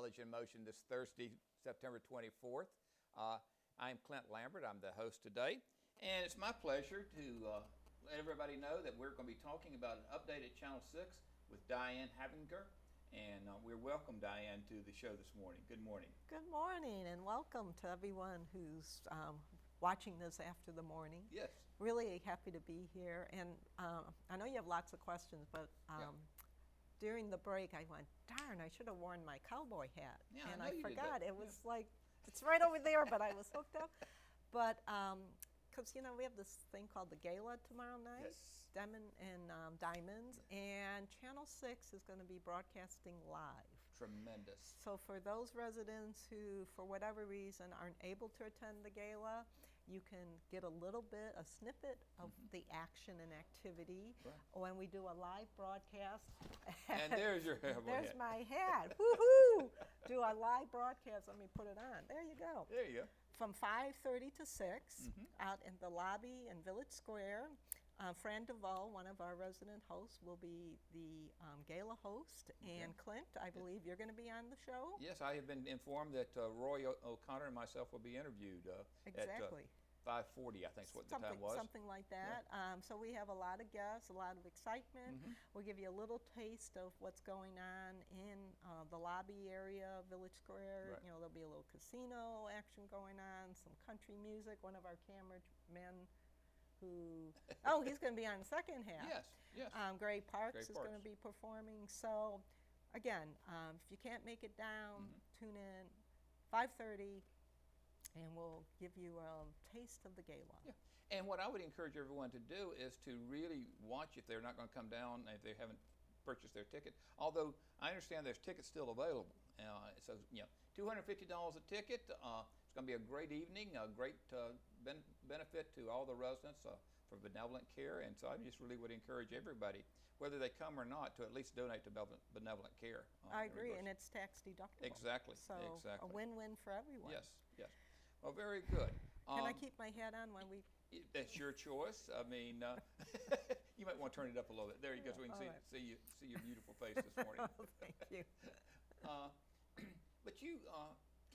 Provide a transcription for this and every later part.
Village in Motion this Thursday, September 24th. I'm Clint Lambert. I'm the host today. And it's my pleasure to let everybody know that we're going to be talking about an update at Channel 6 with Diane Havinger. And we welcome Diane to the show this morning. Good morning. Good morning, and welcome to everyone who's watching this after the morning. Yes. Really happy to be here. And I know you have lots of questions, but during the break I went, darn, I should have worn my cowboy hat. Yeah, and I know I you forgot. did that. It was like, it's right over there, but I was hooked up. But, because, you know, we have this thing called the Gala tomorrow night. Yes. Diamonds, and Channel 6 is going to be broadcasting live. Tremendous. So for those residents who, for whatever reason, aren't able to attend the gala, you can get a snippet of the action and activity when we do a live broadcast. And there's your hat. There's my hat. Woohoo! Do a live broadcast. Let me put it on. There you go. There you go. From 5:30 to 6, out in the lobby in Village Square. Fran Duvall, one of our resident hosts, will be the gala host. And Clint, I believe you're going to be on the show? Yes, I have been informed that Roy O'Connor and myself will be interviewed Exactly. at 5:40, I think is what the time was. Something like that. Yeah. So we have a lot of guests, a lot of excitement. We'll give you a little taste of what's going on in the lobby area, Village Square. Right. You know, there'll be a little casino action going on, some country music. One of our cameramen he's going to be on the second half. Yes. Gray Parks is going to be performing. So, again, if you can't make it down, tune in 5:30, and we'll give you a taste of the gala. Yeah. And what I would encourage everyone to do is to really watch if they're not going to come down, if they haven't purchased their ticket. Although I understand there's tickets still available. So, you know, $250 a ticket. It's going to be a great evening, a great benefit to all the residents for benevolent care. And so I just really would encourage everybody, whether they come or not, to at least donate to benevolent care. I agree, and it's tax deductible. Exactly. So exactly. A win-win for everyone. Yes, yes. Well, very good. Can I keep my hat on when we... That's your choice. I mean, you might want to turn it up a little bit. There you go, so we can see your beautiful face this morning. Thank you. But you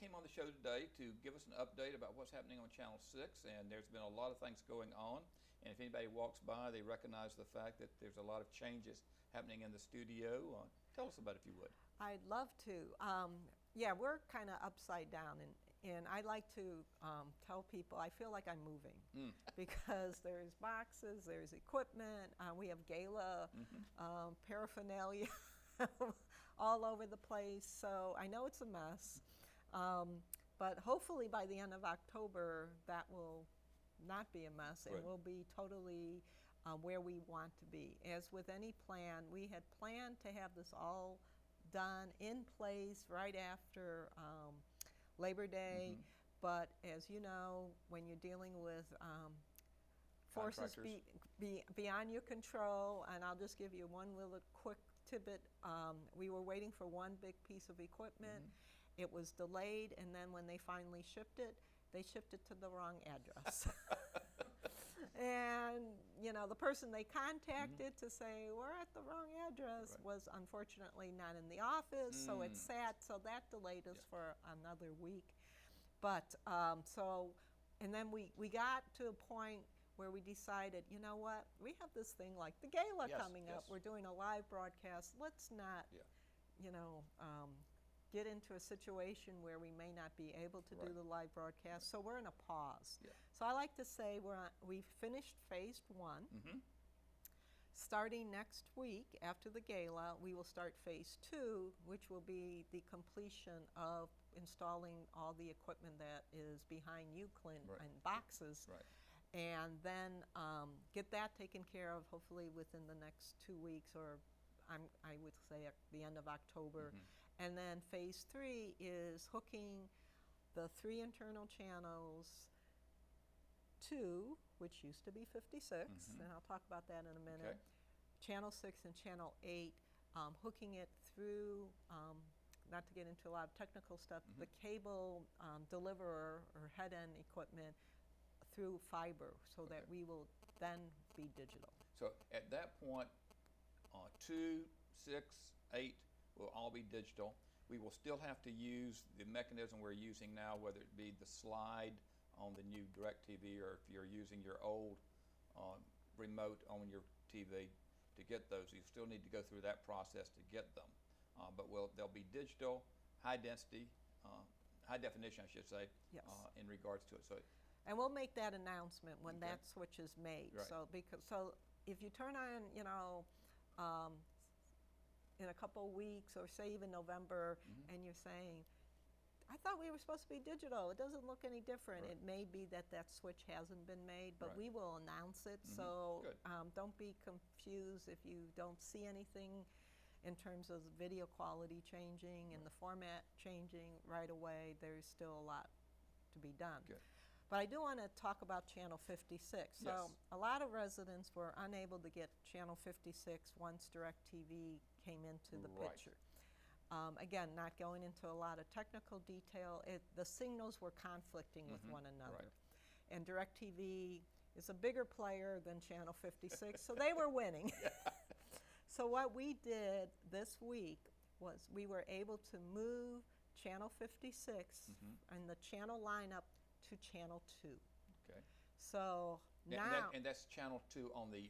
came on the show today to give us an update about what's happening on Channel 6, and there's been a lot of things going on. And if anybody walks by, they recognize the fact that there's a lot of changes happening in the studio. Tell us about it, if you would. I'd love to. Yeah, we're kind of upside down, and I like to tell people I feel like I'm moving because there's boxes, there's equipment, we have gala paraphernalia all over the place. So I know it's a mess, but hopefully by the end of October that will not be a mess and we'll be totally where we want to be. As with any plan, we had planned to have this all done in place right after Labor Day, but as you know, when you're dealing with forces beyond your control, and I'll just give you one little quick tidbit, we were waiting for one big piece of equipment. It was delayed, and then when they finally shipped it, they shipped it to the wrong address. And, you know, the person they contacted to say, we're at the wrong address, was unfortunately not in the office, so it sat, so that delayed us for another week. But, and then we got to a point where we decided, you know what, we have this thing like the gala coming up, we're doing a live broadcast, let's not, you know, get into a situation where we may not be able to do the live broadcast. So we're in a pause. So I like to say we've finished phase 1. Starting next week after the gala, we will start phase 2, which will be the completion of installing all the equipment that is behind you, Clint, in boxes. And then get that taken care of hopefully within the next 2 weeks, or I would say at the end of October. And then phase 3 is hooking the 3 internal channels to, which used to be 56, and I'll talk about that in a minute, Channel 6 and Channel 8, hooking it through, not to get into a lot of technical stuff, the cable deliverer or head-end equipment through fiber, so that we will then be digital. So at that point, 2, 6, 8 will all be digital. We will still have to use the mechanism we're using now, whether it be the slide on the new DirecTV or if you're using your old remote on your TV to get those. You still need to go through that process to get them. But they'll be digital, high density, high definition, I should say, Yes. In regards to it. So, And we'll make that announcement when Okay. that switch is made. Right. So if you turn on, in a couple of weeks or say even November, and you're saying, I thought we were supposed to be digital. It doesn't look any different. Right. It may be that switch hasn't been made, but Right. we will announce it. So Good. don't be confused if you don't see anything in terms of video quality changing and the format changing right away. There's still a lot to be done. Good. But I do want to talk about Channel 56. So Yes. a lot of residents were unable to get Channel 56 once DirecTV came into the Right. picture. Again, not going into a lot of technical detail, the signals were conflicting with one another. Right. And DirecTV is a bigger player than Channel 56, so they were winning. So what we did this week was we were able to move Channel 56 and the channel lineup to Channel 2. Okay. So And now that's channel 2 on the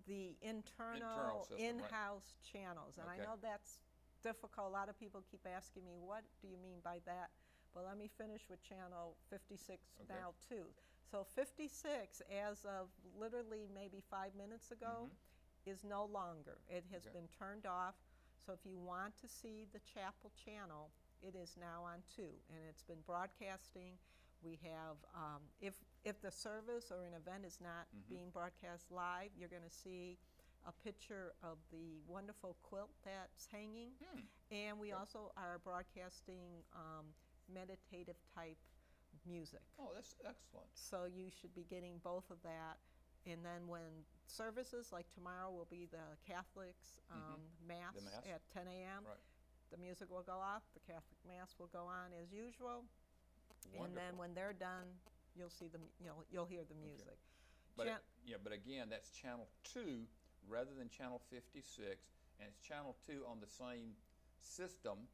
the internal system, right. in-house channels. And Okay. I know that's difficult. A lot of people keep asking me, what do you mean by that? Well, let me finish with Channel 56 Okay. now too. So 56, as of literally maybe 5 minutes ago, is no longer. It has Okay. been turned off. So if you want to see the Chapel channel, it is now on 2, and it's been broadcasting. We have, if the service or an event is not being broadcast live, you're going to see a picture of the wonderful quilt that's hanging. And we Good. also are broadcasting meditative type music. Oh, that's excellent. So you should be getting both of that. And then when services, like tomorrow will be the Catholics Mass, The Mass. at 10 a.m. Right. The music will go off, the Catholic Mass will go on as usual. And then Wonderful. when they're done, you'll see you'll hear the music. But but again, that's channel 2 rather than channel 56, and it's channel 2 on the same system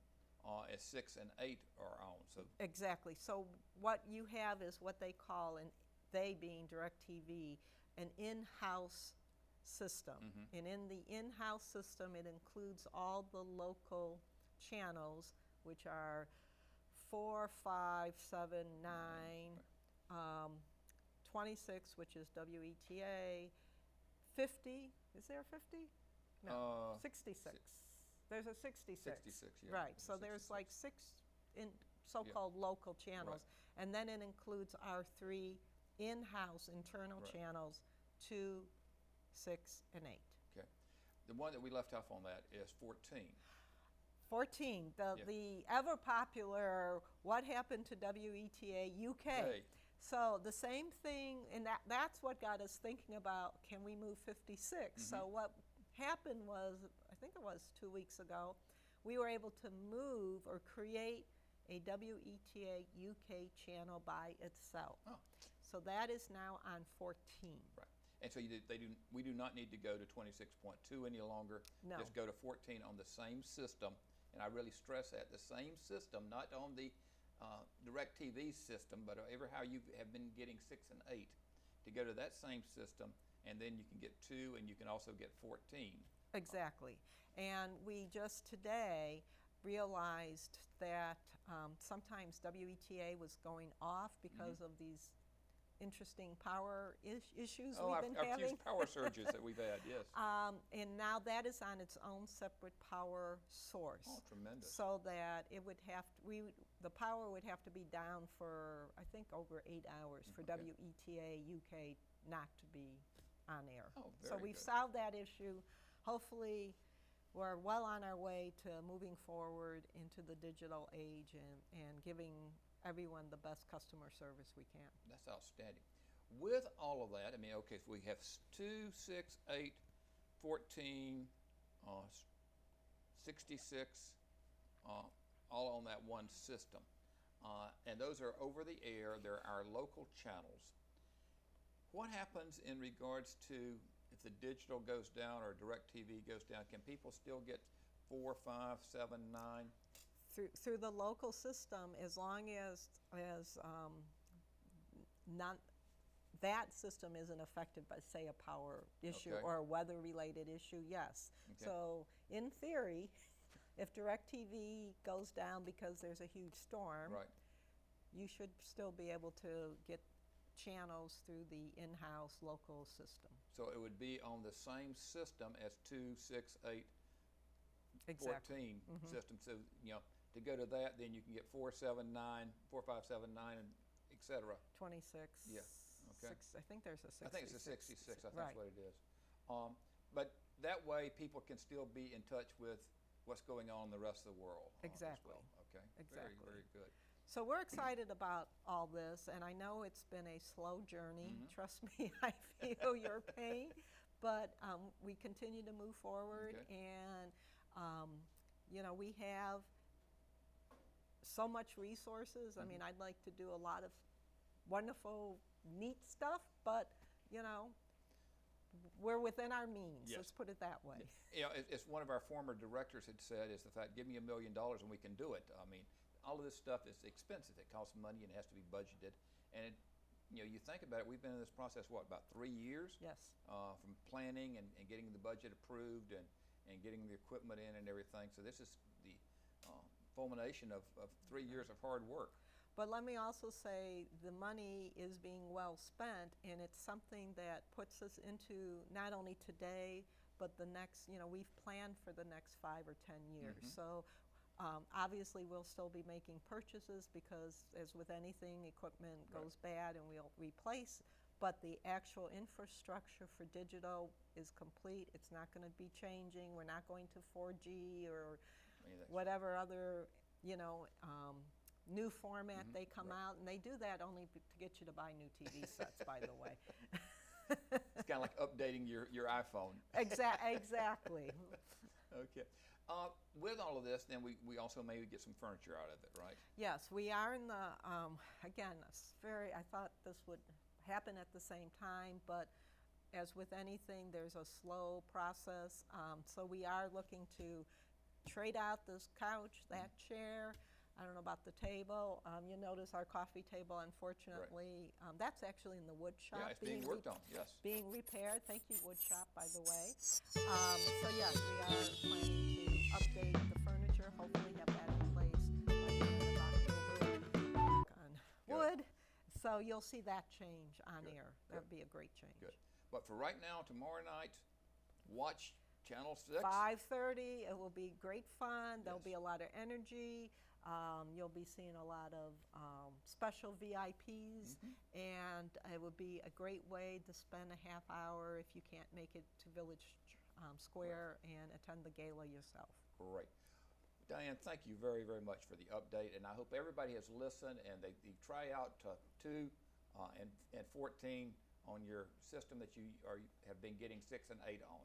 as 6 and 8 are on. So Exactly. So what you have is what they call, and they being DirecTV, an in-house system. And in the in-house system, it includes all the local channels, which are 4, 5, 7, 9, 26, which is WETA, 50. Is there a 50? No, 66. There's a 66. 66, yeah. Right. So there's 66. like 6 in so-called local channels, and then it includes our 3 in-house internal Right. channels, 2, 6, and 8. Okay. The one that we left off on that is 14. 14, Yeah. the ever popular What Happened to WETA UK. Hey. So the same thing, and that's what got us thinking about, can we move 56? So what happened was, I think it was 2 weeks ago, we were able to move or create a WETA UK channel by itself. Oh. So that is now on 14. Right. And so we do not need to go to 26.2 any longer. No. Just go to 14 on the same system. And I really stress that, the same system, not on the DirecTV system, but ever how you have been getting 6 and 8, to go to that same system, and then you can get 2 and you can also get 14. Exactly. And we just today realized that sometimes WETA was going off because of these interesting power issues we've been our having. few power surges that we've had, yes. And now that is on its own separate power source. Oh, tremendous. So that it would have to, the power would have to be down for, I think, over 8 hours for Okay. WETA UK not to be on air. Oh, So very we've good. solved that issue. Hopefully, we're well on our way to moving forward into the digital age and giving everyone the best customer service we can. That's outstanding. With all of that, I mean, okay, so we have 2, 6, 8, 14, 66, all on that one system. And those are over the air. They're our local channels. What happens in regards to if the digital goes down or DirecTV goes down? Can people still get 4, 5, 7, 9. Through the local system, as long as not that system isn't affected by, say, a power issue Okay. or a weather-related issue, yes. Okay. So in theory, if DirecTV goes down because there's a huge storm, Right. you should still be able to get channels through the in-house local system. So it would be on the same system as 2, 6, 8, Exactly. 14 system. So, to go to that, then you can get 4, 7, 9, 4, 5, 7, 9, and et cetera. 26. Yeah. Okay. I think there's a 66. I think it's a 66. I think Right. that's what it is. But that way, people can still be in touch with what's going on in the rest of the world. Exactly. As well. Okay. Exactly. Very, very good. So we're excited about all this, and I know it's been a slow journey. Trust me, I feel your pain, but we continue to move forward, Okay. and we have so much resources. I mean, I'd like to do a lot of wonderful, neat stuff, but we're within our means. Yes. Let's put it that way. It's one of our former directors had said is the fact, give me $1 million and we can do it. I mean, all of this stuff is expensive. It costs money and it has to be budgeted. And you think about it, we've been in this process, about 3 years? Yes. From planning and getting the budget approved and getting the equipment in and everything. So this is the culmination of 3 years of hard work. But let me also say the money is being well spent, and it's something that puts us into not only today, but the next, we've planned for the next 5 or 10 years. So obviously we'll still be making purchases because, as with anything, equipment goes bad and we'll replace. But the actual infrastructure for digital is complete. It's not going to be changing. We're not going to 4G or whatever other, new format they come out, and they do that only to get you to buy new TV sets, by the way. It's kind of like updating your iPhone. Exactly. Okay. With all of this, then we also maybe get some furniture out of it, right? Yes, we are in the, again, I thought this would happen at the same time, but as with anything, there's a slow process. So we are looking to trade out this couch, that chair. I don't know about the table. You notice our coffee table, unfortunately, that's actually in the wood shop. Yeah, it's being worked on, yes. Being repaired. Thank you, wood shop, by the way. So yes, we are planning to update the furniture, hopefully have that in place by the end of October. On wood. So you'll see that change on air. That would be a great change. Good. But for right now, tomorrow night, watch Channel 6. 5:30. It will be great fun. There'll be a lot of energy. You'll be seeing a lot of special VIPs, and it would be a great way to spend a half hour if you can't make it to Village Square and attend the gala yourself. Great. Diane, thank you very, very much for the update, and I hope everybody has listened and they try out 2 and 14 on your system that you have been getting 6 and 8 on.